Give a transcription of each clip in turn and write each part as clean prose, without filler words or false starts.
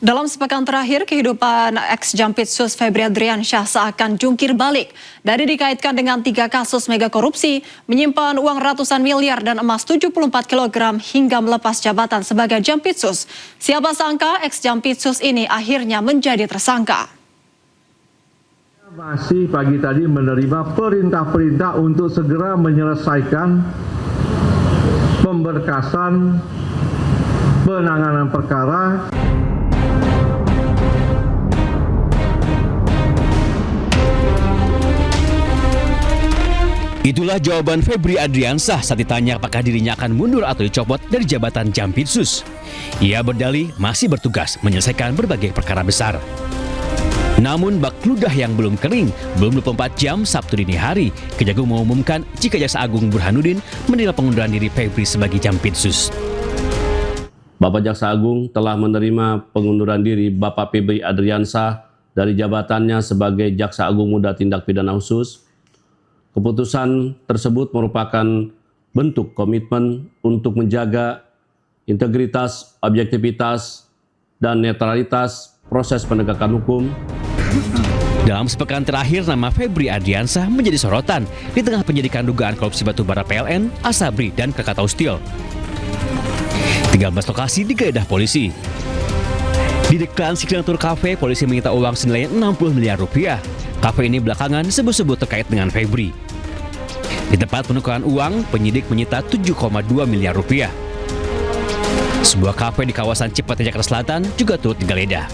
Dalam sepekan terakhir, kehidupan ex-Jampitsus Febri Adriansyah seakan jungkir balik. Dari dikaitkan dengan 3 kasus mega korupsi, menyimpan uang ratusan miliar dan emas 74 kg hingga melepas jabatan sebagai Jampitsus. Siapa sangka ex-Jampitsus ini akhirnya menjadi tersangka. Masih pagi tadi menerima perintah-perintah untuk segera menyelesaikan pemberkasan penanganan perkara. Itulah jawaban Febri Adriansyah saat ditanya apakah dirinya akan mundur atau dicopot dari jabatan Jampitsus. Ia berdalih masih bertugas menyelesaikan berbagai perkara besar. Namun bak ludah yang belum kering, belum 24 jam Sabtu dini hari, Kejagung mengumumkan jika Jaksa Agung Burhanuddin menerima pengunduran diri Febri sebagai Jampitsus. Bapak Jaksa Agung telah menerima pengunduran diri Bapak Febri Adriansyah dari jabatannya sebagai Jaksa Agung Muda Tindak Pidana Khusus. Keputusan tersebut merupakan bentuk komitmen untuk menjaga integritas, objektivitas, dan netralitas proses penegakan hukum. Dalam sepekan terakhir, nama Febri Adriansyah menjadi sorotan di tengah penyidikan dugaan korupsi batubara PLN, Asabri, dan Krakatau Steel. 13 lokasi digeledah polisi. Di dekat Signature Cafe, polisi menyita uang senilai 60 miliar rupiah. Kafe ini belakangan disebut-sebut terkait dengan Febri. Di tempat penukaran uang, penyidik menyita 7,2 miliar rupiah. Sebuah kafe di kawasan Cipete, Jakarta Selatan juga turut digeledah.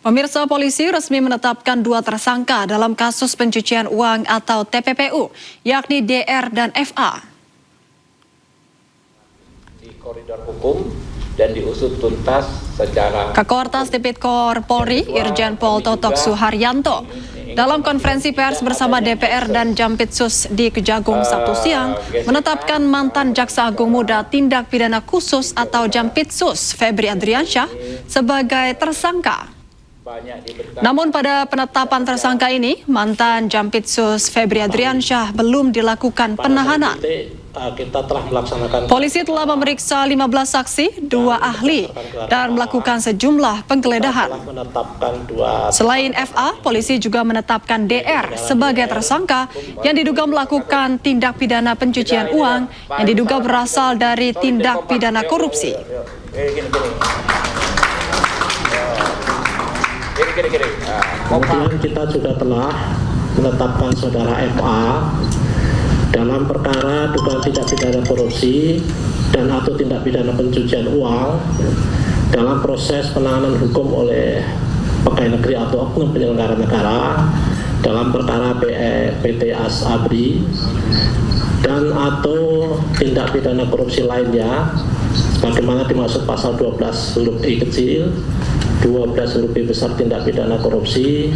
Pemirsa, polisi resmi menetapkan 2 tersangka dalam kasus pencucian uang atau TPPU, yakni DR dan FA. Di koridor hukum dan diusut tuntas secara Kakortas Tipikor Polri, Irjen Pol Totok Suharyanto, dalam konferensi pers bersama DPR dan Jampitsus di Kejagung Sabtu siang, menetapkan mantan Jaksa Agung Muda Tindak Pidana Khusus atau Jampitsus Febri Adriansyah sebagai tersangka. Namun pada penetapan tersangka ini, mantan Jampitsus Febri Adriansyah belum dilakukan penahanan. Kita telah melaksanakan. Polisi telah memeriksa 15 saksi, 2 ahli, dan melakukan sejumlah penggeledahan. Selain FA, polisi juga menetapkan DR sebagai tersangka yang diduga melakukan tindak pidana pencucian uang yang diduga berasal dari tindak pidana korupsi. Kemudian kita juga telah menetapkan saudara FA dalam perkara dugaan tindak pidana korupsi dan atau tindak pidana pencucian uang dalam proses penanganan hukum oleh pegawai negeri atau oknum penyelenggara negara dalam perkara PT Asabri dan atau tindak pidana korupsi lainnya sebagaimana dimaksud pasal 12 huruf I kecil, 12 huruf B besar tindak pidana korupsi,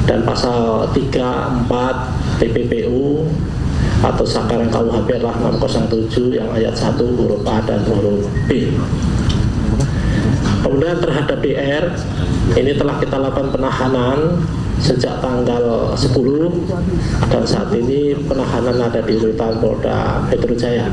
dan pasal 3, 4 TPPU atau Sakaran KUHP 607 yang ayat 1 huruf A dan huruf B. Kemudian terhadap DR, ini telah kita lakukan penahanan sejak tanggal 10 dan saat ini penahanan ada di rutan Polda Metro Jaya.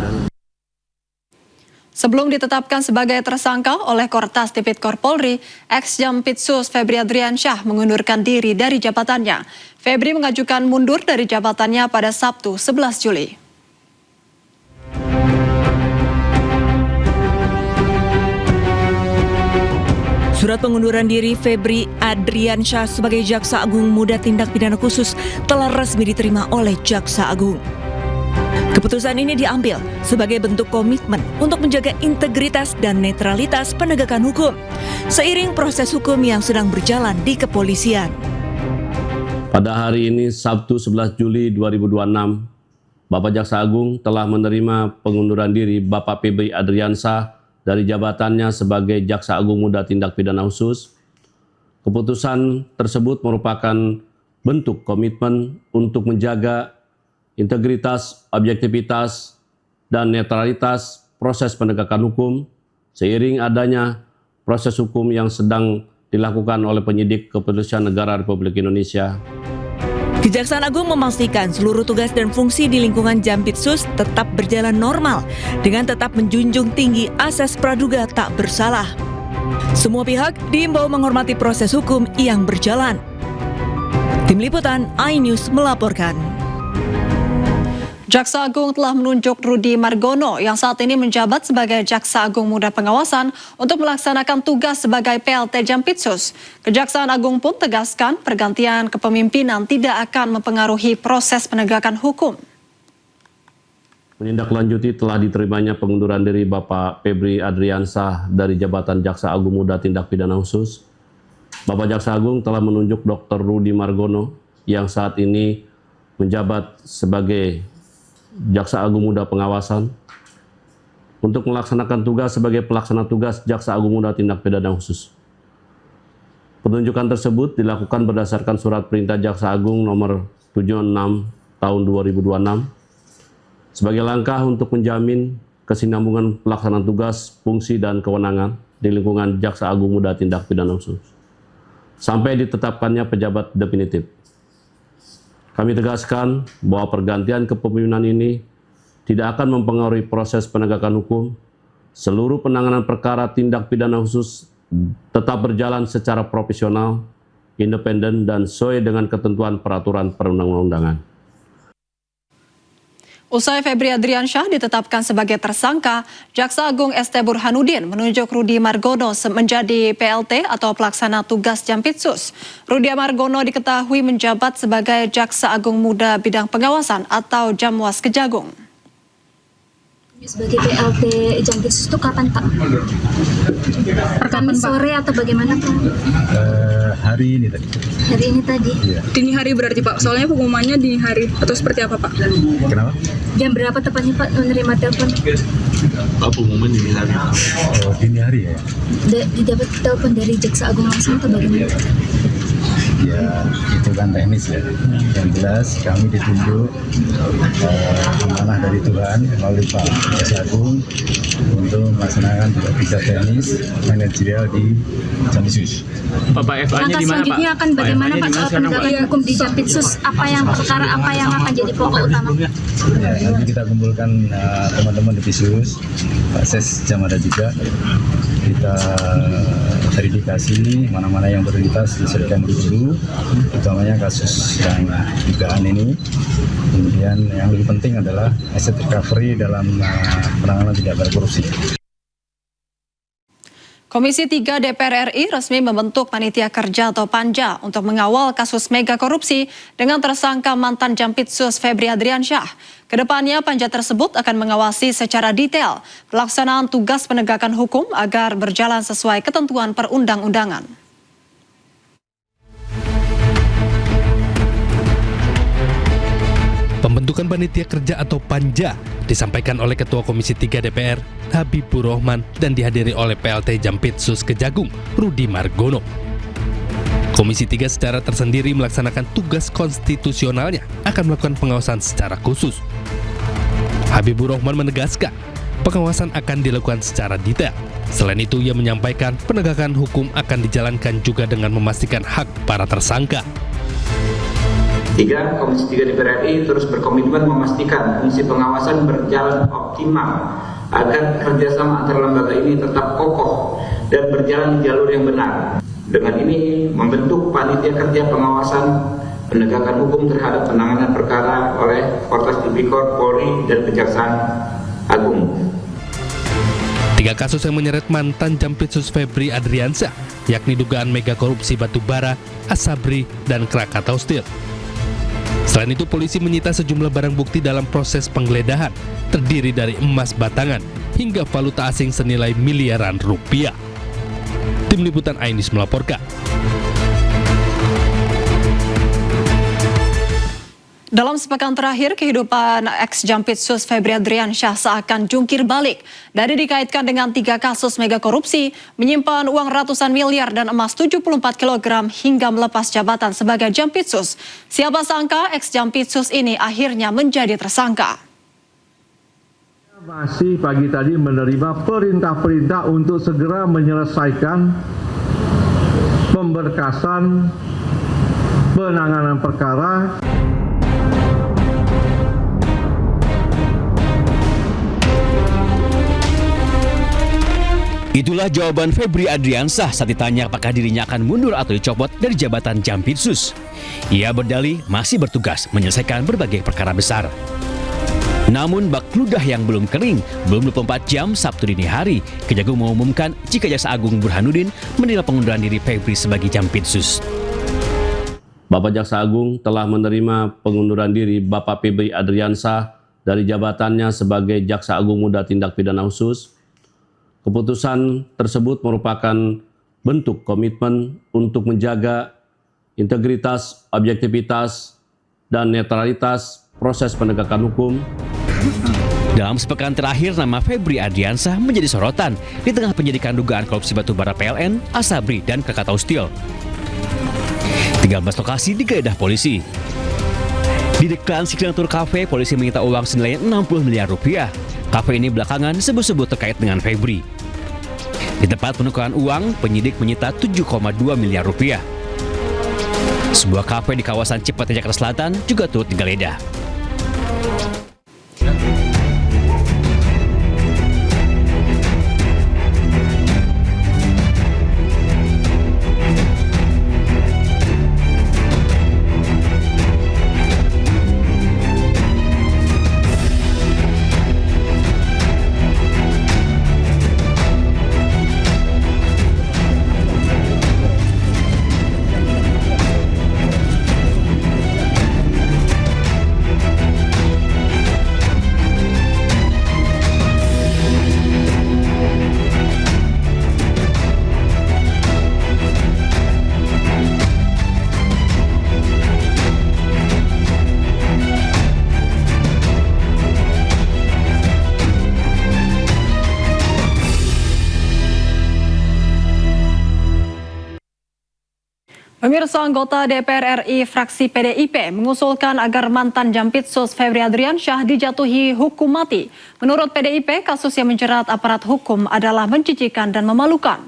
Sebelum ditetapkan sebagai tersangka oleh Kortas Tipikor Polri, ex-Jampitsus Febri Adriansyah mengundurkan diri dari jabatannya. Febri mengajukan mundur dari jabatannya pada Sabtu 11 Juli. Surat pengunduran diri Febri Adriansyah sebagai Jaksa Agung Muda Tindak Pidana Khusus telah resmi diterima oleh Jaksa Agung. Keputusan ini diambil sebagai bentuk komitmen untuk menjaga integritas dan netralitas penegakan hukum seiring proses hukum yang sedang berjalan di kepolisian. Pada hari ini, Sabtu 11 Juli 2026, Bapak Jaksa Agung telah menerima pengunduran diri Bapak Febri Adriansyah dari jabatannya sebagai Jaksa Agung Muda Tindak Pidana Khusus. Keputusan tersebut merupakan bentuk komitmen untuk menjaga integritas, objektivitas, dan netralitas proses penegakan hukum seiring adanya proses hukum yang sedang dilakukan oleh penyidik Kepolisian Negara Republik Indonesia. Kejaksaan Agung memastikan seluruh tugas dan fungsi di lingkungan Jampitsus tetap berjalan normal dengan tetap menjunjung tinggi asas praduga tak bersalah. Semua pihak diimbau menghormati proses hukum yang berjalan. Tim Liputan iNews melaporkan. Jaksa Agung telah menunjuk Rudy Margono yang saat ini menjabat sebagai Jaksa Agung Muda Pengawasan untuk melaksanakan tugas sebagai PLT Jampitsus. Kejaksaan Agung pun tegaskan pergantian kepemimpinan tidak akan mempengaruhi proses penegakan hukum. Menindaklanjuti telah diterimanya pengunduran diri Bapak Febri Adriansyah dari jabatan Jaksa Agung Muda Tindak Pidana Khusus. Bapak Jaksa Agung telah menunjuk Dr. Rudy Margono yang saat ini menjabat sebagai Jaksa Agung Muda Pengawasan untuk melaksanakan tugas sebagai pelaksana tugas Jaksa Agung Muda Tindak Pidana Khusus. Penunjukan tersebut dilakukan berdasarkan Surat Perintah Jaksa Agung nomor 76 tahun 2026 sebagai langkah untuk menjamin kesinambungan pelaksanaan tugas, fungsi, dan kewenangan di lingkungan Jaksa Agung Muda Tindak Pidana Khusus sampai ditetapkannya pejabat definitif. Kami tegaskan bahwa pergantian kepemimpinan ini tidak akan mempengaruhi proses penegakan hukum. Seluruh penanganan perkara tindak pidana khusus tetap berjalan secara profesional, independen, dan sesuai dengan ketentuan peraturan perundang-undangan. Usai Febri Adriansyah ditetapkan sebagai tersangka, Jaksa Agung ST Burhanuddin menunjuk Rudy Margono menjadi PLT atau pelaksana tugas Jampitsus. Rudy Margono diketahui menjabat sebagai Jaksa Agung Muda Bidang Pengawasan atau Jamwas Kejagung. Sebagai PLT Jampitsus itu kapan, Pak? Kamis sore atau bagaimana, Pak? Hari ini tadi. Hari ini tadi? Iya. Dini hari berarti, Pak? Soalnya pengumumannya dini hari atau seperti apa, Pak? Kenapa? Jam berapa tepatnya, Pak, menerima telepon? Pengumuman dini hari. Oh, dini hari ya? Didapat telepon dari Jaksa Agung langsung atau bagaimana? Ya, itu kan teknis ya. Yang jelas kami ditunjuk amanah dari Tuhan melalui Pak Jaksa Agung untuk melaksanakan tugas visa teknis manajerial di Jampitsus. Bapak FA-nya langkah di mana, Pak? selanjutnya akan bagaimana, Pak, soal penegakan hukum di Jampitsus? Apa yang akan jadi pokok utama? Ya, nanti kita kumpulkan teman-teman di Jampitsus, Pak Ses Jamada juga. Kita verifikasi mana-mana yang prioritas diselesaikan dulu, utamanya kasus yang dugaan ini. Kemudian yang lebih penting adalah asset recovery dalam penanganan tindak pidana korupsi. Komisi 3 DPR RI resmi membentuk Panitia Kerja atau Panja untuk mengawal kasus mega korupsi dengan tersangka mantan Jampitsus Febri Adriansyah. Kedepannya panja tersebut akan mengawasi secara detail pelaksanaan tugas penegakan hukum agar berjalan sesuai ketentuan perundang-undangan. Pembentukan Panitia Kerja atau Panja disampaikan oleh Ketua Komisi 3 DPR, Habibur Rahman, dan dihadiri oleh PLT Jampitsus Kejagung, Rudy Margono. Komisi 3 secara tersendiri melaksanakan tugas konstitusionalnya akan melakukan pengawasan secara khusus. Habibur Rahman menegaskan, pengawasan akan dilakukan secara detail. Selain itu, ia menyampaikan penegakan hukum akan dijalankan juga dengan memastikan hak para tersangka. 3. Komisi 3 DPR RI terus berkomitmen memastikan fungsi pengawasan berjalan optimal agar kerjasama antar lembaga ini tetap kokoh dan berjalan di jalur yang benar. Dengan ini membentuk Panitia Kerja Pengawasan Penegakan Hukum terhadap penanganan perkara oleh Kortas Tipikor, Polri, dan Kejaksaan Agung. 3 3 kasus yang menyeret mantan Jampitsus Febri Adriansyah, yakni dugaan mega korupsi batubara, Asabri, dan Krakatau Steel. Selain itu, polisi menyita sejumlah barang bukti dalam proses penggeledahan, terdiri dari emas batangan hingga valuta asing senilai miliaran rupiah. Tim Liputan Ainis melaporkan. Dalam sepekan terakhir, kehidupan ex-Jampitsus Febri Adriansyah seakan jungkir balik. Dari dikaitkan dengan 3 kasus mega korupsi, menyimpan uang ratusan miliar dan emas 74 kg hingga melepas jabatan sebagai Jampitsus. Siapa sangka ex-Jampitsus ini akhirnya menjadi tersangka. Masih pagi tadi menerima perintah-perintah untuk segera menyelesaikan pemberkasan penanganan perkara. Itulah jawaban Febri Adriansyah saat ditanya apakah dirinya akan mundur atau dicopot dari jabatan Jampitsus. Ia berdalih masih bertugas menyelesaikan berbagai perkara besar. Namun bak ludah yang belum kering, belum 24 jam Sabtu dini hari, Kejagung mengumumkan jika Jaksa Agung Burhanuddin menerima pengunduran diri Febri sebagai Jampitsus. Bapak Jaksa Agung telah menerima pengunduran diri Bapak Febri Adriansyah dari jabatannya sebagai Jaksa Agung Muda Tindak Pidana Khusus. Keputusan tersebut merupakan bentuk komitmen untuk menjaga integritas, objektivitas, dan netralitas proses penegakan hukum. Dalam sepekan terakhir, nama Febri Adriansyah menjadi sorotan di tengah penyidikan dugaan korupsi batubara PLN, Asabri, dan Krakatau Steel. 13 lokasi digeledah polisi. Di Deklan Signature Cafe, polisi menyita uang senilai 60 miliar rupiah. Kafe ini belakangan sebut-sebut terkait dengan Febri. Di tempat penukaran uang, penyidik menyita 7,2 miliar rupiah. Sebuah kafe di kawasan Cipete, Jakarta Selatan juga turut digeledah. Pemirsa, anggota DPR RI fraksi PDIP mengusulkan agar mantan Jampitsus Febri Adriansyah dijatuhi hukum mati. Menurut PDIP, kasus yang menjerat aparat hukum adalah menjijikan dan memalukan.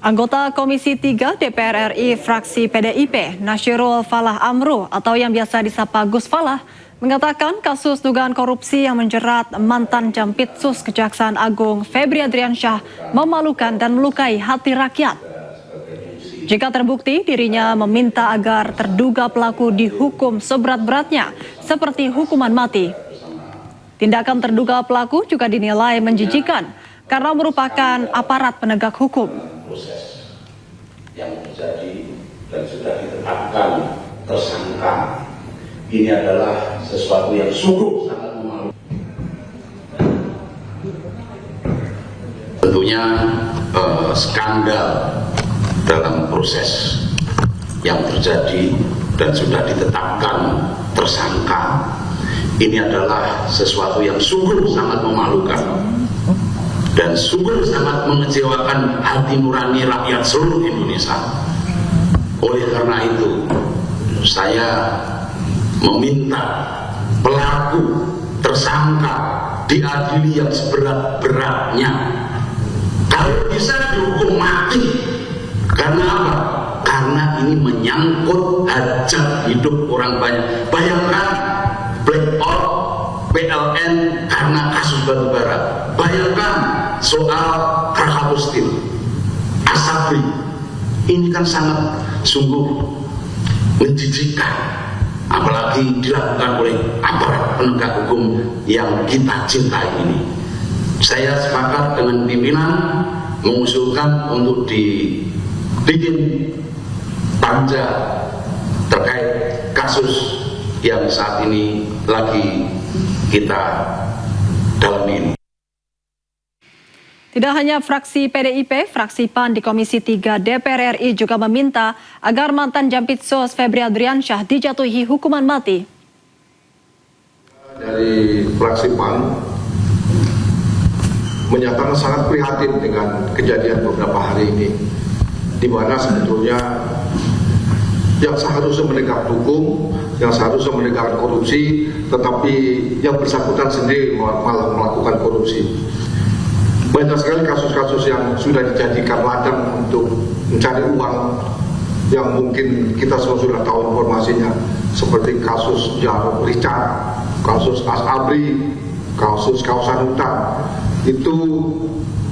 Anggota Komisi 3 DPR RI fraksi PDIP, Nasyirul Falah Amru atau yang biasa disapa Gus Falah, mengatakan kasus dugaan korupsi yang menjerat mantan Jampitsus Kejaksaan Agung Febri Adriansyah memalukan dan melukai hati rakyat. Jika terbukti, dirinya meminta agar terduga pelaku dihukum seberat-beratnya, seperti hukuman mati. Tindakan terduga pelaku juga dinilai menjijikan karena merupakan aparat penegak hukum. Proses yang terjadi dan sudah ditetapkan tersangka ini adalah sesuatu yang sungguh sangat memalukan. Tentunya skandal dalam proses yang terjadi dan sudah ditetapkan tersangka ini adalah sesuatu yang sungguh sangat memalukan dan sungguh sangat mengecewakan hati nurani rakyat seluruh Indonesia. Oleh karena itu, saya meminta pelaku tersangka diadili yang seberat-beratnya. Kalau bisa dihukum mati. Karena apa? Karena ini menyangkut hajat hidup orang banyak. Bayangkan blackout PLN karena kasus batubara. Bayangkan soal Krakatau Steel, Asabri. Ini kan sangat sungguh menjijikan. apalagi dilakukan oleh aparat penegak hukum yang kita cintai ini. Saya sepakat dengan pimpinan mengusulkan untuk dibikin panja terkait kasus yang saat ini lagi kita dalami ini. Tidak hanya fraksi PDIP, fraksi PAN di Komisi 3 DPR RI juga meminta agar mantan Jampitsus Febri Adriansyah dijatuhi hukuman mati. Dari fraksi PAN menyatakan sangat prihatin dengan kejadian beberapa hari ini, di mana sebetulnya yang seharusnya menegak hukum, yang seharusnya menegak korupsi, tetapi yang bersangkutan sendiri malah melakukan korupsi. Banyak sekali kasus-kasus yang sudah dijadikan ladang untuk mencari uang yang mungkin kita semua sudah tahu informasinya, seperti kasus Jarod Richard, kasus Asabri, kasus kawasan hutan. Itu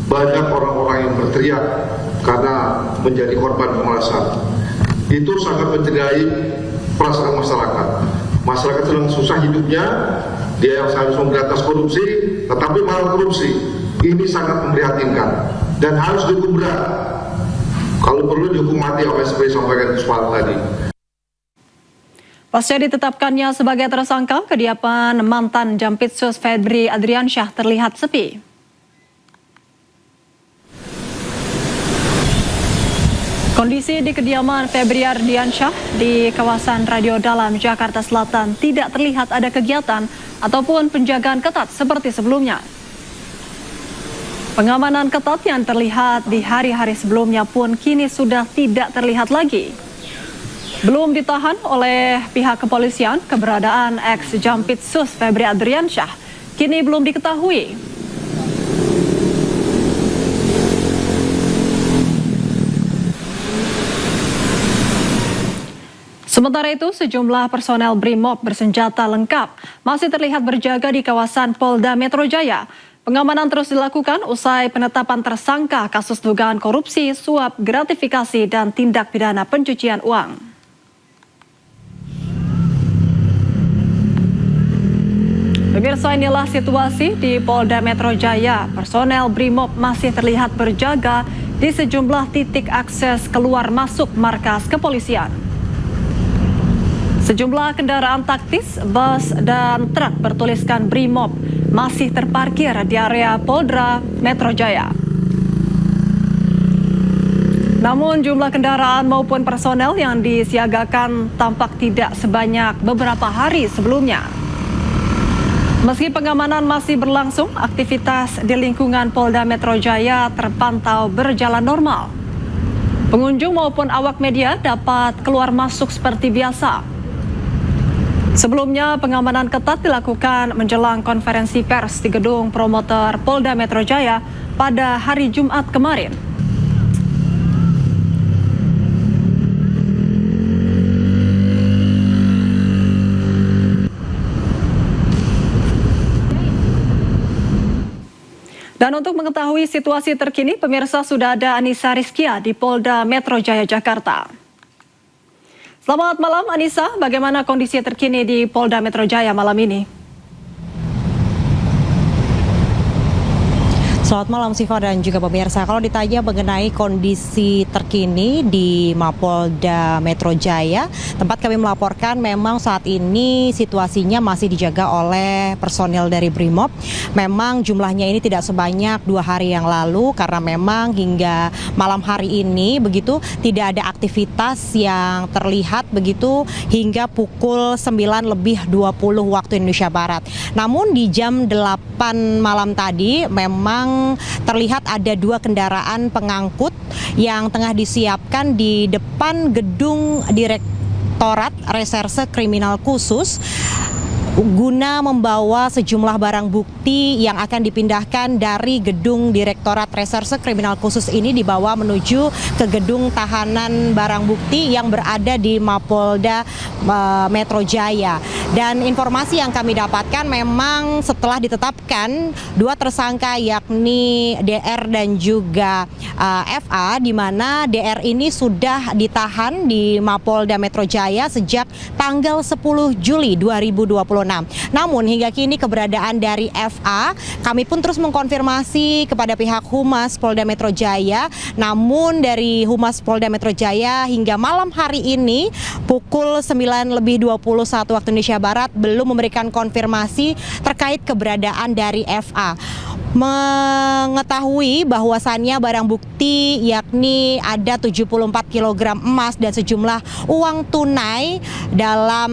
banyak orang-orang yang berteriak karena menjadi korban pemerasan. Itu sangat mencederai perasaan masyarakat. Masyarakat sedang susah hidupnya, dia yang seharusnya memberantas korupsi, tetapi malah korupsi. Ini sangat memprihatinkan dan harus dihukum berat. Kalau perlu dihukum mati, apa yang seperti sampaikan Ismail tadi. Pasca ditetapkannya sebagai tersangka, kediaman mantan Jampitsus Febri Adriansyah terlihat sepi. Kondisi di kediaman Febri Adriansyah di kawasan Radio Dalam, Jakarta Selatan tidak terlihat ada kegiatan ataupun penjagaan ketat seperti sebelumnya. Pengamanan ketat yang terlihat di hari-hari sebelumnya pun kini sudah tidak terlihat lagi. Belum ditahan oleh pihak kepolisian, keberadaan ex-Jampitsus Febri Adriansyah kini belum diketahui. Sementara itu, sejumlah personel BRIMOB bersenjata lengkap masih terlihat berjaga di kawasan Polda Metro Jaya. Pengamanan terus dilakukan usai penetapan tersangka kasus dugaan korupsi, suap, gratifikasi, dan tindak pidana pencucian uang. Pemirsa, inilah situasi di Polda Metro Jaya. Personel BRIMOB masih terlihat berjaga di sejumlah titik akses keluar masuk markas kepolisian. Sejumlah kendaraan taktis, bus, dan truk bertuliskan BRIMOB masih terparkir di area Polda Metro Jaya. Namun jumlah kendaraan maupun personel yang disiagakan tampak tidak sebanyak beberapa hari sebelumnya. Meski pengamanan masih berlangsung, aktivitas di lingkungan Polda Metro Jaya terpantau berjalan normal. Pengunjung maupun awak media dapat keluar masuk seperti biasa. Sebelumnya, pengamanan ketat dilakukan menjelang konferensi pers di gedung promotor Polda Metro Jaya pada hari Jumat kemarin. Dan untuk mengetahui situasi terkini, pemirsa, sudah ada Anissa Rizkia di Polda Metro Jaya, Jakarta. Selamat malam Anissa, bagaimana kondisi terkini di Polda Metro Jaya malam ini? Selamat malam Siva dan juga pemirsa. Kalau ditanya mengenai kondisi terkini di Mapolda Metro Jaya, tempat kami melaporkan memang saat ini situasinya masih dijaga oleh personil dari BRIMOB. Memang jumlahnya ini tidak sebanyak 2 hari yang lalu karena memang hingga malam hari ini begitu tidak ada aktivitas yang terlihat begitu hingga pukul 9:20 waktu Indonesia Barat. Namun di jam 8 malam tadi memang terlihat ada 2 kendaraan pengangkut yang tengah disiapkan di depan gedung Direktorat Reserse Kriminal Khusus guna membawa sejumlah barang bukti yang akan dipindahkan dari gedung Direktorat Reserse Kriminal Khusus ini dibawa menuju ke gedung tahanan barang bukti yang berada di Mapolda Metro Jaya. Dan informasi yang kami dapatkan memang setelah ditetapkan dua tersangka yakni DR dan juga FA, di mana DR ini sudah ditahan di Mapolda Metro Jaya sejak tanggal 10 Juli 2026. Namun hingga kini keberadaan dari FA kami pun terus mengkonfirmasi kepada pihak Humas Polda Metro Jaya. Namun dari Humas Polda Metro Jaya hingga malam hari ini pukul 9:21 waktu Indonesia Barat belum memberikan konfirmasi terkait keberadaan dari FA. Mengetahui bahwasannya barang bukti yakni ada 74 kg emas dan sejumlah uang tunai dalam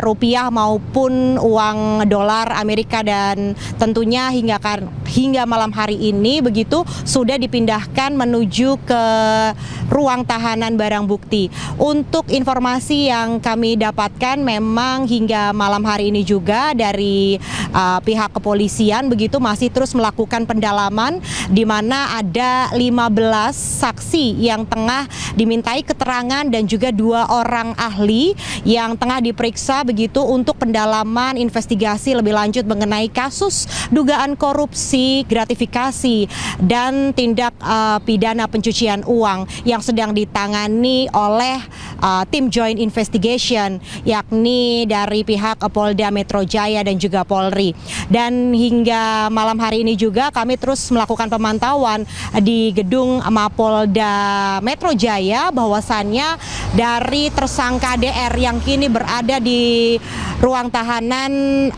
rupiah maupun uang dolar Amerika, dan tentunya hingga malam hari ini begitu sudah dipindahkan menuju ke ruang tahanan barang bukti. Untuk informasi yang kami dapatkan memang hingga malam hari ini juga dari pihak kepolisian begitu masih terus melakukan pendalaman, di mana ada 15 saksi yang tengah dimintai keterangan dan juga 2 orang ahli yang tengah diperiksa begitu untuk pendalaman investigasi lebih lanjut mengenai kasus dugaan korupsi, gratifikasi dan tindak pidana pencucian uang yang sedang ditangani oleh tim Joint Investigation yakni dari pihak Polda Metro Jaya dan juga Polri. Dan hingga malam hari ini juga kami terus melakukan pemantauan di gedung Mapolda Metro Jaya bahwasannya dari tersangka DR yang kini berada di ruang tahanan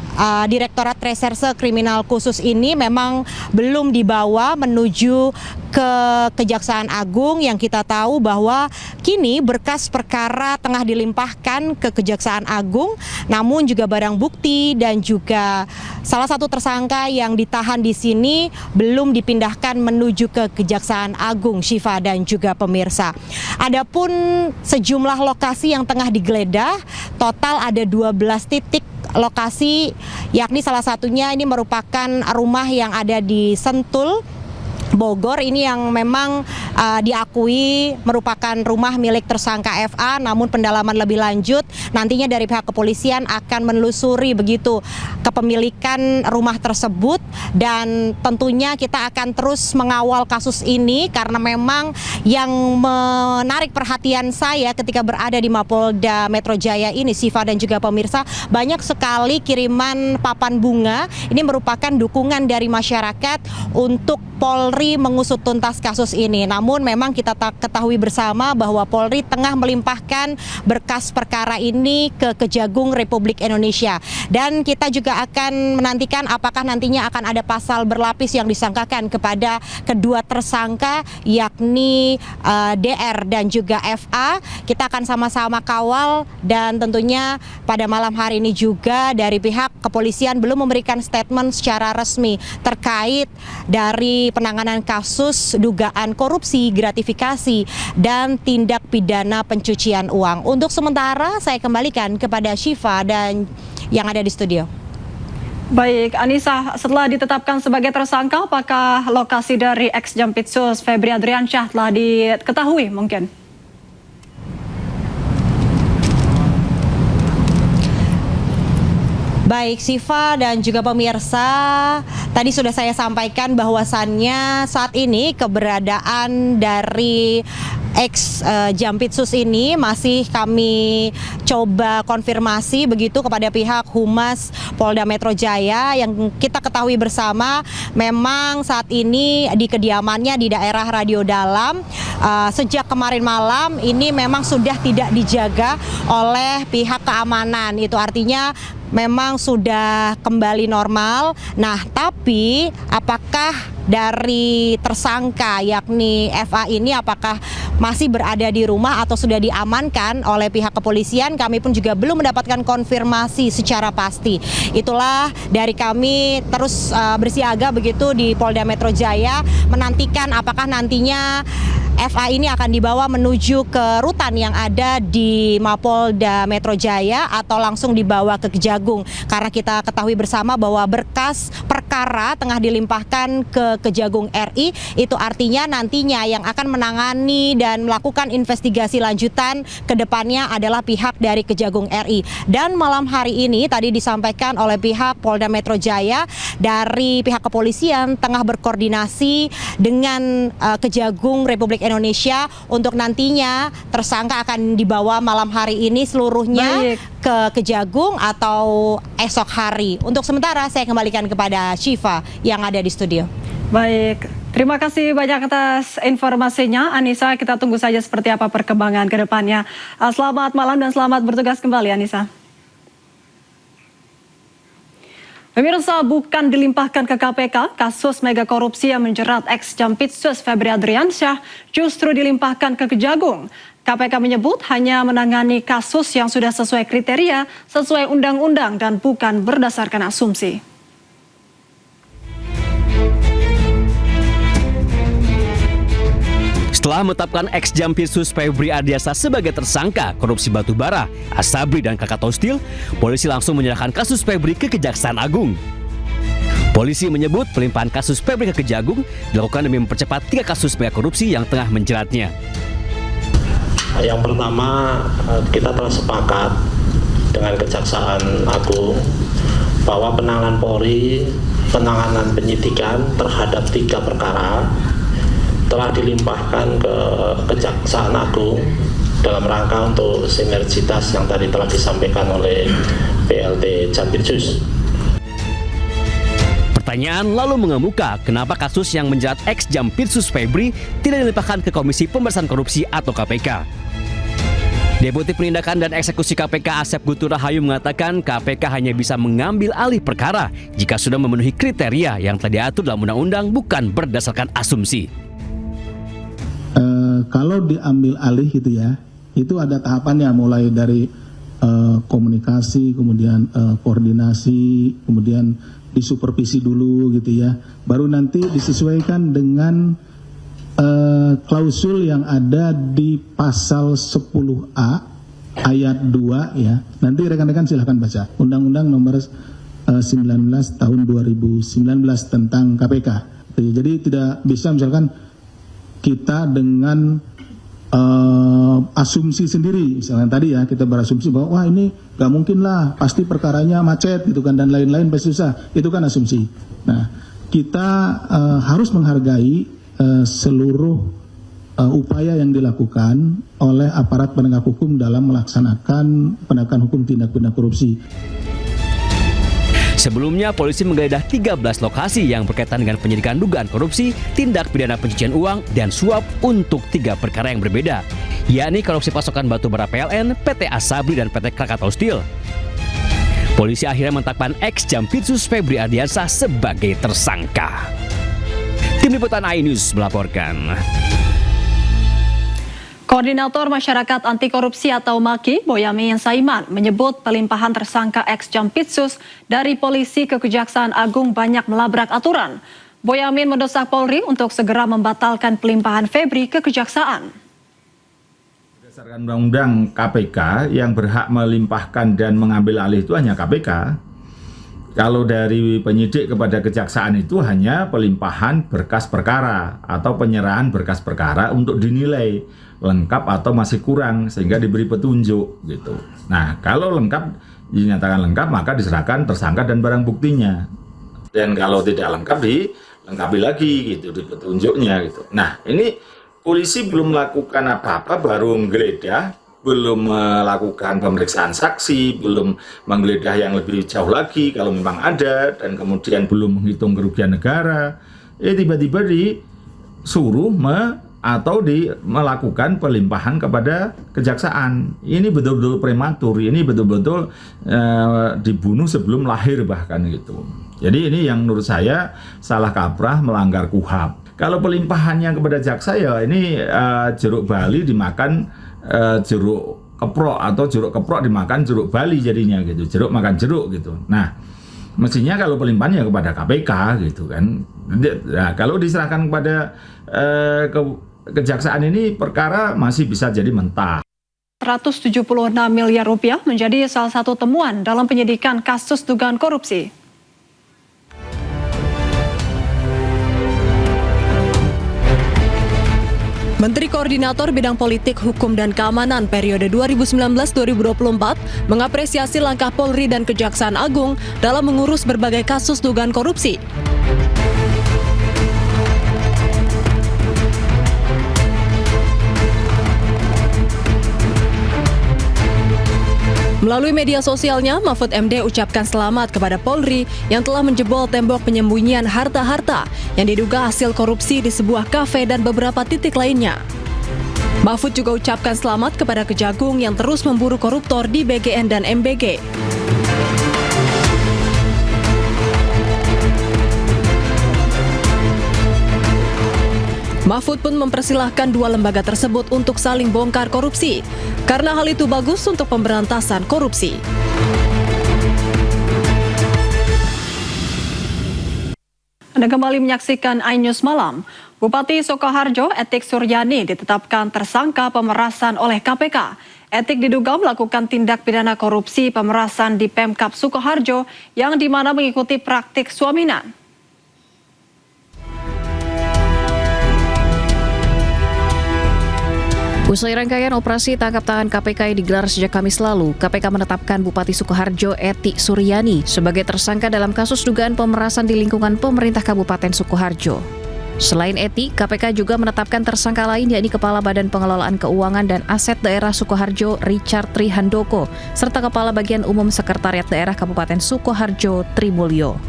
Direktorat Reserse Kriminal Khusus ini memang belum dibawa menuju ke Kejaksaan Agung, yang kita tahu bahwa kini berkas perkara tengah dilimpahkan ke Kejaksaan Agung, namun juga barang bukti dan juga salah satu tersangka yang ditahan di sini belum dipindahkan menuju ke Kejaksaan Agung, Syifa dan juga pemirsa. Adapun sejumlah lokasi yang tengah digeledah, total ada 12 titik lokasi, yakni salah satunya ini merupakan rumah yang ada di Sentul, Bogor. Ini yang memang diakui merupakan rumah milik tersangka FA, namun pendalaman lebih lanjut nantinya dari pihak kepolisian akan menelusuri begitu kepemilikan rumah tersebut, dan tentunya kita akan terus mengawal kasus ini karena memang yang menarik perhatian saya ketika berada di Mapolda Metro Jaya ini, Syifa dan juga pemirsa, banyak sekali kiriman papan bunga. Ini merupakan dukungan dari masyarakat untuk Polri mengusut tuntas kasus ini. Namun memang kita ketahui bersama bahwa Polri tengah melimpahkan berkas perkara ini ke Kejagung Republik Indonesia. Dan kita juga akan menantikan apakah nantinya akan ada pasal berlapis yang disangkakan kepada kedua tersangka yakni DR dan juga FA. Kita akan sama-sama kawal, dan tentunya pada malam hari ini juga dari pihak kepolisian belum memberikan statement secara resmi terkait dari penanganan kasus dugaan korupsi, gratifikasi, dan tindak pidana pencucian uang. Untuk sementara saya kembalikan kepada Syifa dan yang ada di studio. Baik, Anissa, setelah ditetapkan sebagai tersangka, apakah lokasi dari ex-Jampitsus Febri Adriansyah telah diketahui mungkin? Baik, Syifa dan juga pemirsa, tadi sudah saya sampaikan bahwasannya saat ini keberadaan dari ex-Jampitsus ini masih kami coba konfirmasi begitu kepada pihak Humas Polda Metro Jaya. Yang kita ketahui bersama memang saat ini di kediamannya di daerah Radio Dalam sejak kemarin malam ini memang sudah tidak dijaga oleh pihak keamanan. Itu artinya memang sudah kembali normal. Nah, tapi apakah dari tersangka yakni FA ini apakah masih berada di rumah atau sudah diamankan oleh pihak kepolisian? Kami pun juga belum mendapatkan konfirmasi secara pasti. Itulah dari kami terus bersiaga begitu di Polda Metro Jaya menantikan apakah nantinya FA ini akan dibawa menuju ke rutan yang ada di Mapolda Metro Jaya atau langsung dibawa ke Kejagung. Karena kita ketahui bersama bahwa berkas perkara tengah dilimpahkan ke Kejagung RI, itu artinya nantinya yang akan menangani dan melakukan investigasi lanjutan ke depannya adalah pihak dari Kejagung RI. Dan malam hari ini tadi disampaikan oleh pihak Polda Metro Jaya dari pihak kepolisian tengah berkoordinasi dengan Kejagung Republik Indonesia untuk nantinya tersangka akan dibawa malam hari ini seluruhnya ke Kejagung atau esok hari. Untuk sementara saya kembalikan kepada Syifa yang ada di studio. Baik, terima kasih banyak atas informasinya Anissa. Kita tunggu saja seperti apa perkembangan ke depannya. Selamat malam dan selamat bertugas kembali Anissa. Pemirsa, bukan dilimpahkan ke KPK, kasus mega korupsi yang menjerat ex-Jampitsus Febri Adriansyah justru dilimpahkan ke Kejagung. KPK menyebut hanya menangani kasus yang sudah sesuai kriteria, sesuai undang-undang dan bukan berdasarkan asumsi. Setelah menetapkan ex-Jampitsus Febri Adriansyah sebagai tersangka korupsi batubara, Asabri dan Krakatau Steel, polisi langsung menyerahkan kasus Febri ke Kejaksaan Agung. Polisi menyebut pelimpahan kasus Febri ke Kejagung dilakukan demi mempercepat 3 kasus mega korupsi yang tengah menjeratnya. Yang pertama, kita telah sepakat dengan Kejaksaan Agung bahwa penanganan Polri, penanganan penyidikan terhadap 3 perkara telah dilimpahkan ke Kejaksaan Agung dalam rangka untuk sinergitas yang tadi telah disampaikan oleh PLT Jampitsus. Pertanyaan lalu mengemuka, kenapa kasus yang menjerat ex-Jampitsus Febri tidak dilimpahkan ke Komisi Pemberantasan Korupsi atau KPK? Deputi Penindakan dan Eksekusi KPK Asep Guntur Rahayu mengatakan KPK hanya bisa mengambil alih perkara jika sudah memenuhi kriteria yang telah diatur dalam undang-undang, bukan berdasarkan asumsi. Kalau diambil alih gitu ya, itu ada tahapannya, mulai dari komunikasi, kemudian koordinasi, kemudian disupervisi dulu gitu ya, baru nanti disesuaikan dengan klausul yang ada di pasal 10A ayat 2 ya. Nanti rekan-rekan silahkan baca Undang-Undang nomor 19 tahun 2019 tentang KPK. Jadi tidak bisa misalkan kita dengan asumsi sendiri, misalnya tadi ya, kita berasumsi bahwa wah ini gak mungkin lah, pasti perkaranya macet gitu kan, dan lain-lain pasti susah, itu kan asumsi. Nah, kita harus menghargai seluruh upaya yang dilakukan oleh aparat penegak hukum dalam melaksanakan penegakan hukum tindak pidana korupsi. Sebelumnya, polisi menggeledah 13 lokasi yang berkaitan dengan penyidikan dugaan korupsi, tindak pidana pencucian uang, dan suap untuk 3 perkara yang berbeda, yakni korupsi pasokan batubara PLN, PT Asabri, dan PT Krakatau Steel. Polisi akhirnya menetapkan ex-Jampitsus Febri Adriansyah sebagai tersangka. Tim Liputan iNews melaporkan. Koordinator Masyarakat Anti Korupsi atau MAKI, Boyamin Saiman, menyebut pelimpahan tersangka ex-Jampitsus dari polisi ke Kejaksaan Agung banyak melabrak aturan. Boyamin mendesak Polri untuk segera membatalkan pelimpahan Febri ke Kejaksaan. Berdasarkan Undang-Undang KPK, yang berhak melimpahkan dan mengambil alih itu hanya KPK. Kalau dari penyidik kepada kejaksaan itu hanya pelimpahan berkas perkara atau penyerahan berkas perkara untuk dinilai lengkap atau masih kurang sehingga diberi petunjuk gitu. Nah, kalau lengkap, dinyatakan lengkap, maka diserahkan tersangka dan barang buktinya. Dan kalau tidak lengkap, dilengkapi lagi gitu di petunjuknya gitu. Nah, ini polisi belum melakukan apa-apa, baru menggeledah, belum melakukan pemeriksaan saksi, belum menggeledah yang lebih jauh lagi kalau memang ada, dan kemudian belum menghitung kerugian negara. Tiba-tiba disuruh melakukan pelimpahan kepada kejaksaan. Ini betul-betul prematur, ini betul-betul dibunuh sebelum lahir bahkan gitu. Jadi ini yang menurut saya salah kaprah, melanggar KUHAP. Kalau pelimpahannya kepada jaksa ya ini jeruk Bali dimakan jeruk keprok, atau jeruk keprok dimakan jeruk Bali jadinya gitu, jeruk makan jeruk gitu. Nah, mestinya kalau pelimpahannya kepada KPK gitu kan. Nah, kalau diserahkan kepada kejaksaan ini perkara masih bisa jadi mentah. 176 miliar rupiah menjadi salah satu temuan dalam penyidikan kasus dugaan korupsi. Menteri Koordinator Bidang Politik, Hukum, dan Keamanan periode 2019-2024 mengapresiasi langkah Polri dan Kejaksaan Agung dalam mengurus berbagai kasus dugaan korupsi. Melalui media sosialnya, Mahfud MD ucapkan selamat kepada Polri yang telah menjebol tembok penyembunyian harta-harta yang diduga hasil korupsi di sebuah kafe dan beberapa titik lainnya. Mahfud juga ucapkan selamat kepada Kejagung yang terus memburu koruptor di BGN dan MBG. Mahfud pun mempersilahkan dua lembaga tersebut untuk saling bongkar korupsi, karena hal itu bagus untuk pemberantasan korupsi. Anda kembali menyaksikan iNews Malam. Bupati Sukoharjo, Etik Suryani, ditetapkan tersangka pemerasan oleh KPK. Etik diduga melakukan tindak pidana korupsi pemerasan di Pemkab Sukoharjo yang dimana mengikuti praktik suaminan. Usai rangkaian operasi tangkap tangan KPK yang digelar sejak Kamis lalu, KPK menetapkan Bupati Sukoharjo Etik Suryani sebagai tersangka dalam kasus dugaan pemerasan di lingkungan pemerintah Kabupaten Sukoharjo. Selain Etik, KPK juga menetapkan tersangka lain yakni Kepala Badan Pengelolaan Keuangan dan Aset Daerah Sukoharjo Richard Trihandoko, serta Kepala Bagian Umum Sekretariat Daerah Kabupaten Sukoharjo Trimulyo.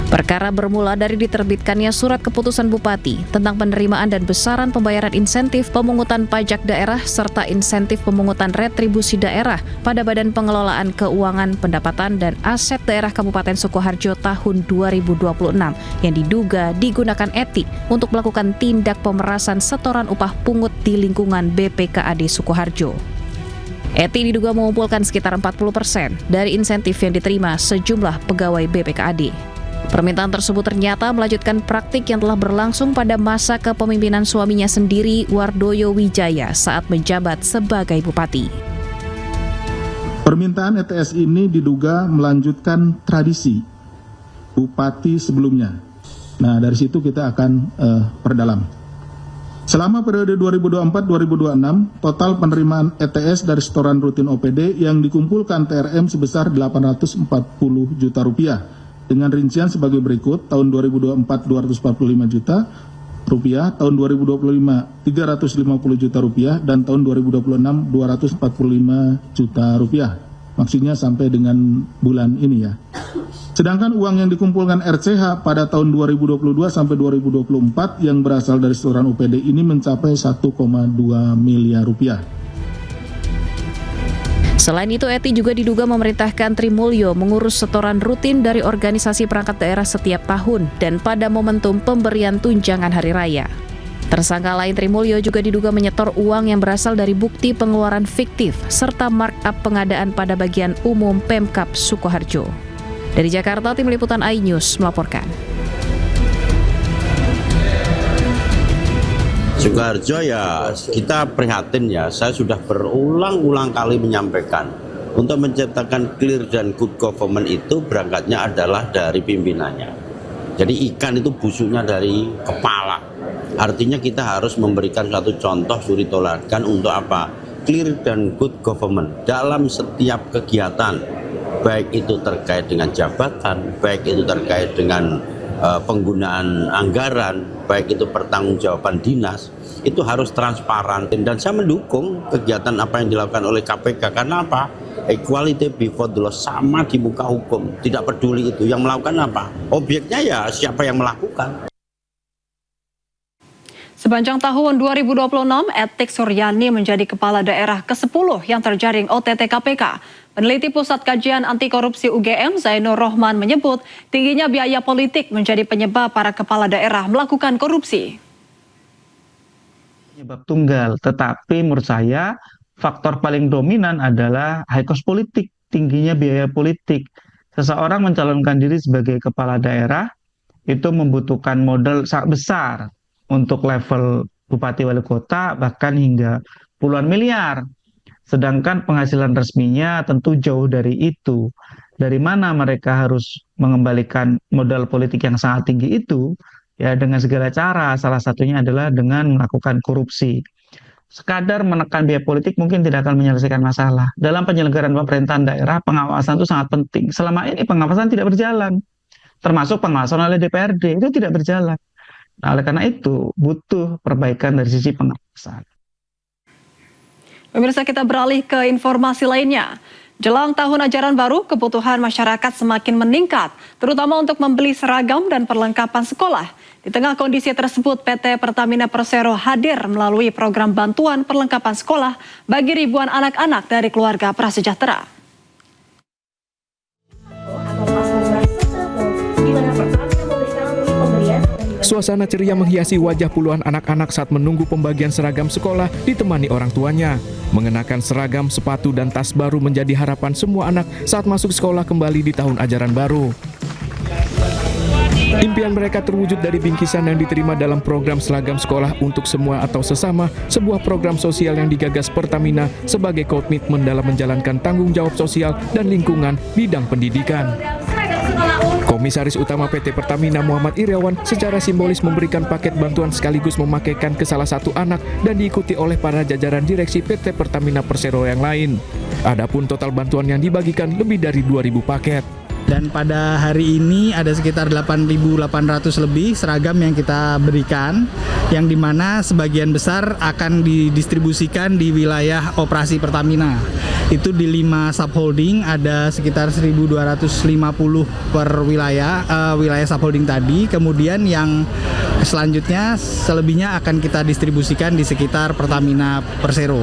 Perkara bermula dari diterbitkannya surat keputusan Bupati tentang penerimaan dan besaran pembayaran insentif pemungutan pajak daerah serta insentif pemungutan retribusi daerah pada Badan Pengelolaan Keuangan Pendapatan dan Aset Daerah Kabupaten Sukoharjo tahun 2026 yang diduga digunakan Etik untuk melakukan tindak pemerasan setoran upah pungut di lingkungan BPKAD Sukoharjo. Etik diduga mengumpulkan sekitar 40% dari insentif yang diterima sejumlah pegawai BPKAD. Permintaan tersebut ternyata melanjutkan praktik yang telah berlangsung pada masa kepemimpinan suaminya sendiri, Wardoyo Wijaya, saat menjabat sebagai bupati. Permintaan ETS ini diduga melanjutkan tradisi bupati sebelumnya. Nah, dari situ kita akan perdalam. Selama periode 2024-2026, total penerimaan ETS dari setoran rutin OPD yang dikumpulkan TRM sebesar 840 juta rupiah. Dengan rincian sebagai berikut, tahun 2024 245 juta rupiah, tahun 2025 350 juta rupiah, dan tahun 2026 245 juta rupiah. Maksudnya sampai dengan bulan ini ya. Sedangkan uang yang dikumpulkan RCH pada tahun 2022 sampai 2024 yang berasal dari setoran OPD ini mencapai 1,2 miliar rupiah. Selain itu, Etik juga diduga memerintahkan Trimulyo mengurus setoran rutin dari organisasi perangkat daerah setiap tahun dan pada momentum pemberian tunjangan hari raya. Tersangka lain Trimulyo juga diduga menyetor uang yang berasal dari bukti pengeluaran fiktif serta markup pengadaan pada bagian umum Pemkab Sukoharjo. Dari Jakarta, Tim Liputan iNews melaporkan. Sukoharjo ya kita prihatin ya, saya sudah berulang-ulang kali menyampaikan untuk menciptakan clear dan good government itu berangkatnya adalah dari pimpinannya. Jadi ikan itu busuknya dari kepala, artinya kita harus memberikan satu contoh suri toladan untuk apa? Clear dan good government dalam setiap kegiatan, baik itu terkait dengan jabatan, baik itu terkait dengan penggunaan anggaran, baik itu pertanggungjawaban dinas, itu harus transparan. Dan saya mendukung kegiatan apa yang dilakukan oleh KPK, karena apa? Equality before the law, sama di muka hukum, tidak peduli itu yang melakukan apa, objeknya ya siapa yang melakukan. Sepanjang tahun 2026, Etik Suryani menjadi kepala daerah ke-10 yang terjaring OTT KPK. Peneliti Pusat Kajian Anti Korupsi UGM, Zainur Rohman, menyebut tingginya biaya politik menjadi penyebab para kepala daerah melakukan korupsi. Penyebab tunggal, tetapi menurut saya faktor paling dominan adalah high cost politik, tingginya biaya politik. Seseorang mencalonkan diri sebagai kepala daerah itu membutuhkan modal sangat besar untuk level bupati wali kota bahkan hingga puluhan miliar. Sedangkan penghasilan resminya tentu jauh dari itu. Dari mana mereka harus mengembalikan modal politik yang sangat tinggi itu? Ya dengan segala cara, salah satunya adalah dengan melakukan korupsi. Sekadar menekan biaya politik mungkin tidak akan menyelesaikan masalah. Dalam penyelenggaraan pemerintahan daerah, pengawasan itu sangat penting. Selama ini pengawasan tidak berjalan. Termasuk pengawasan oleh DPRD, itu tidak berjalan. Nah, oleh karena itu, butuh perbaikan dari sisi pengawasan. Pemirsa, kita beralih ke informasi lainnya. Jelang tahun ajaran baru, kebutuhan masyarakat semakin meningkat, terutama untuk membeli seragam dan perlengkapan sekolah. Di tengah kondisi tersebut, PT Pertamina Persero hadir melalui program bantuan perlengkapan sekolah bagi ribuan anak-anak dari keluarga prasejahtera. Suasana ceria menghiasi wajah puluhan anak-anak saat menunggu pembagian seragam sekolah ditemani orang tuanya. Mengenakan seragam, sepatu, dan tas baru menjadi harapan semua anak saat masuk sekolah kembali di tahun ajaran baru. Impian mereka terwujud dari bingkisan yang diterima dalam program seragam sekolah untuk semua atau sesama, sebuah program sosial yang digagas Pertamina sebagai komitmen dalam menjalankan tanggung jawab sosial dan lingkungan bidang pendidikan. Komisaris Utama PT Pertamina Muhammad Iriawan secara simbolis memberikan paket bantuan sekaligus memakaikan ke salah satu anak dan diikuti oleh para jajaran direksi PT Pertamina Persero yang lain. Adapun total bantuan yang dibagikan lebih dari 2.000 paket. Dan pada hari ini ada sekitar 8.800 lebih seragam yang kita berikan, yang dimana sebagian besar akan didistribusikan di wilayah operasi Pertamina. Itu di 5 subholding, ada sekitar 1.250 per wilayah subholding tadi. Kemudian yang selanjutnya selebihnya akan kita distribusikan di sekitar Pertamina Persero.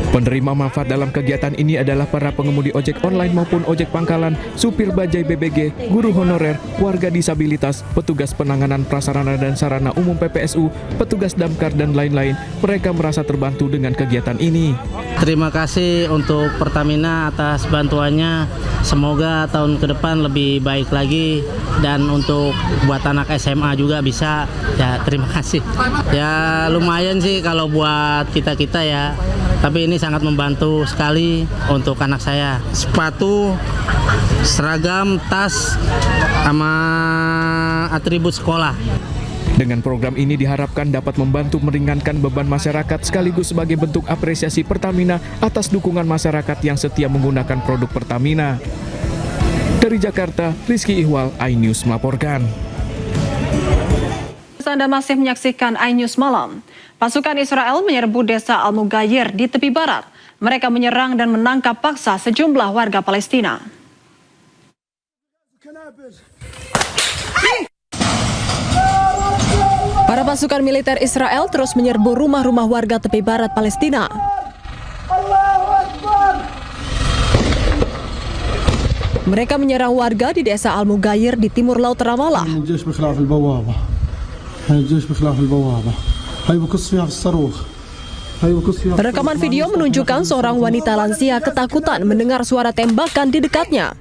Penerima manfaat dalam kegiatan ini adalah para pengemudi ojek online maupun ojek pangkalan, supir bajai BBG, guru honorer, warga disabilitas, petugas penanganan prasarana dan sarana umum PPSU, petugas damkar, dan lain-lain. Mereka merasa terbantu dengan kegiatan ini. Terima kasih untuk Pertamina atas bantuannya. Semoga tahun ke depan lebih baik lagi, dan untuk buat anak SMA juga bisa. Ya, terima kasih. Ya lumayan sih kalau buat kita-kita ya. Tapi ini sangat membantu sekali untuk anak saya. Sepatu, seragam, tas, sama atribut sekolah. Dengan program ini diharapkan dapat membantu meringankan beban masyarakat sekaligus sebagai bentuk apresiasi Pertamina atas dukungan masyarakat yang setia menggunakan produk Pertamina. Dari Jakarta, Rizky Ihwal, iNews melaporkan. Anda masih menyaksikan iNews Malam. Pasukan Israel menyerbu desa Al-Mughayyir di tepi barat. Mereka menyerang dan menangkap paksa sejumlah warga Palestina. Para pasukan militer Israel terus menyerbu rumah-rumah warga tepi barat Palestina. Mereka menyerang warga di desa Al-Mughayyir di timur Laut Ramallah. Rekaman video menunjukkan seorang wanita lansia ketakutan mendengar suara tembakan di dekatnya.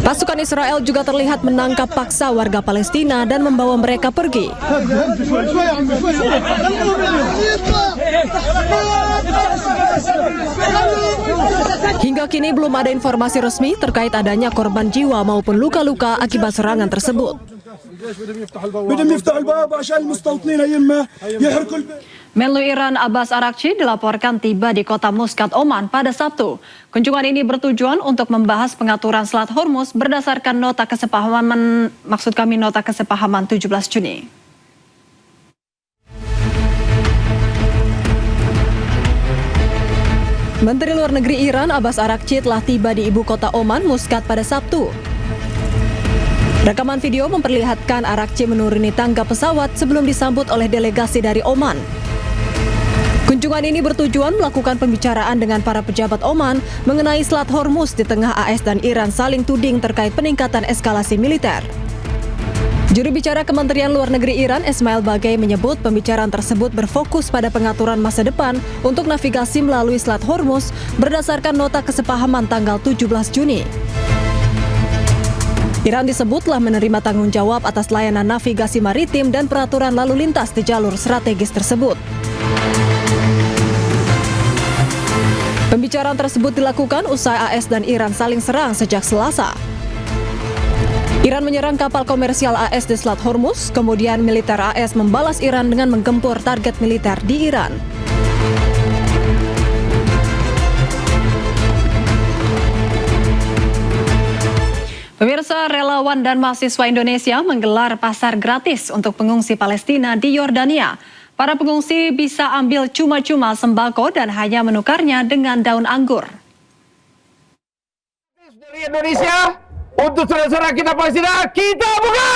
Pasukan Israel juga terlihat menangkap paksa warga Palestina dan membawa mereka pergi. Hingga kini belum ada informasi resmi terkait adanya korban jiwa maupun luka-luka akibat serangan tersebut. Menlu Iran Abbas Araghchi dilaporkan tiba di kota Muscat, Oman pada Sabtu. Kunjungan ini bertujuan untuk membahas pengaturan Selat Hormuz berdasarkan nota kesepahaman 17 Juni. Menteri Luar Negeri Iran Abbas Araghchi telah tiba di ibu kota Oman, Muscat pada Sabtu. Rekaman video memperlihatkan Araghchi menuruni tangga pesawat sebelum disambut oleh delegasi dari Oman. Kunjungan ini bertujuan melakukan pembicaraan dengan para pejabat Oman mengenai Selat Hormuz di tengah AS dan Iran saling tuding terkait peningkatan eskalasi militer. Juru bicara Kementerian Luar Negeri Iran Ismail Baghaei menyebut pembicaraan tersebut berfokus pada pengaturan masa depan untuk navigasi melalui Selat Hormuz berdasarkan nota kesepahaman tanggal 17 Juni. Iran disebut telah menerima tanggung jawab atas layanan navigasi maritim dan peraturan lalu lintas di jalur strategis tersebut. Pembicaraan tersebut dilakukan usai AS dan Iran saling serang sejak Selasa. Iran menyerang kapal komersial AS di Selat Hormuz, kemudian militer AS membalas Iran dengan menggempur target militer di Iran. Pemirsa, relawan dan mahasiswa Indonesia menggelar pasar gratis untuk pengungsi Palestina di Yordania. Para pengungsi bisa ambil cuma-cuma sembako dan hanya menukarnya dengan daun anggur. Dari Indonesia, untuk saudara-saudara kita Palestina, kita buka!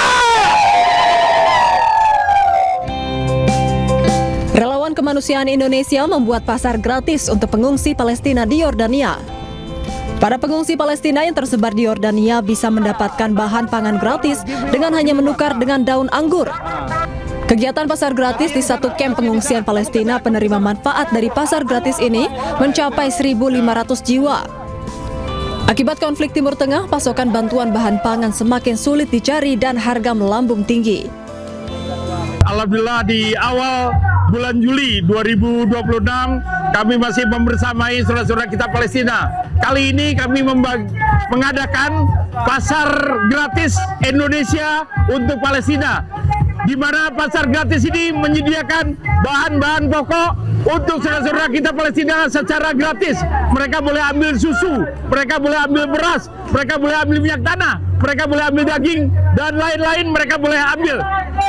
Relawan kemanusiaan Indonesia membuat pasar gratis untuk pengungsi Palestina di Yordania. Para pengungsi Palestina yang tersebar di Yordania bisa mendapatkan bahan pangan gratis dengan hanya menukar dengan daun anggur. Kegiatan pasar gratis di satu kamp pengungsian Palestina penerima manfaat dari pasar gratis ini mencapai 1.500 jiwa. Akibat konflik Timur Tengah, pasokan bantuan bahan pangan semakin sulit dicari dan harga melambung tinggi. Alhamdulillah di awal bulan Juli 2026 kami masih membersamai saudara-saudara kita Palestina. Kali ini kami mengadakan pasar gratis Indonesia untuk Palestina, di mana pasar gratis ini menyediakan bahan-bahan pokok untuk saudara-saudara kita Palestina secara gratis. Mereka boleh ambil susu, mereka boleh ambil beras, mereka boleh ambil minyak tanah, mereka boleh ambil daging, dan lain-lain mereka boleh ambil.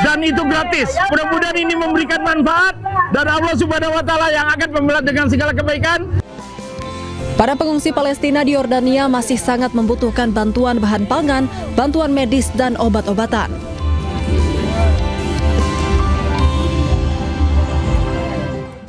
Dan itu gratis. Mudah-mudahan ini memberikan manfaat dan Allah Subhanahu wa Ta'ala yang akan membalas dengan segala kebaikan. Para pengungsi Palestina di Yordania masih sangat membutuhkan bantuan bahan pangan, bantuan medis, dan obat-obatan.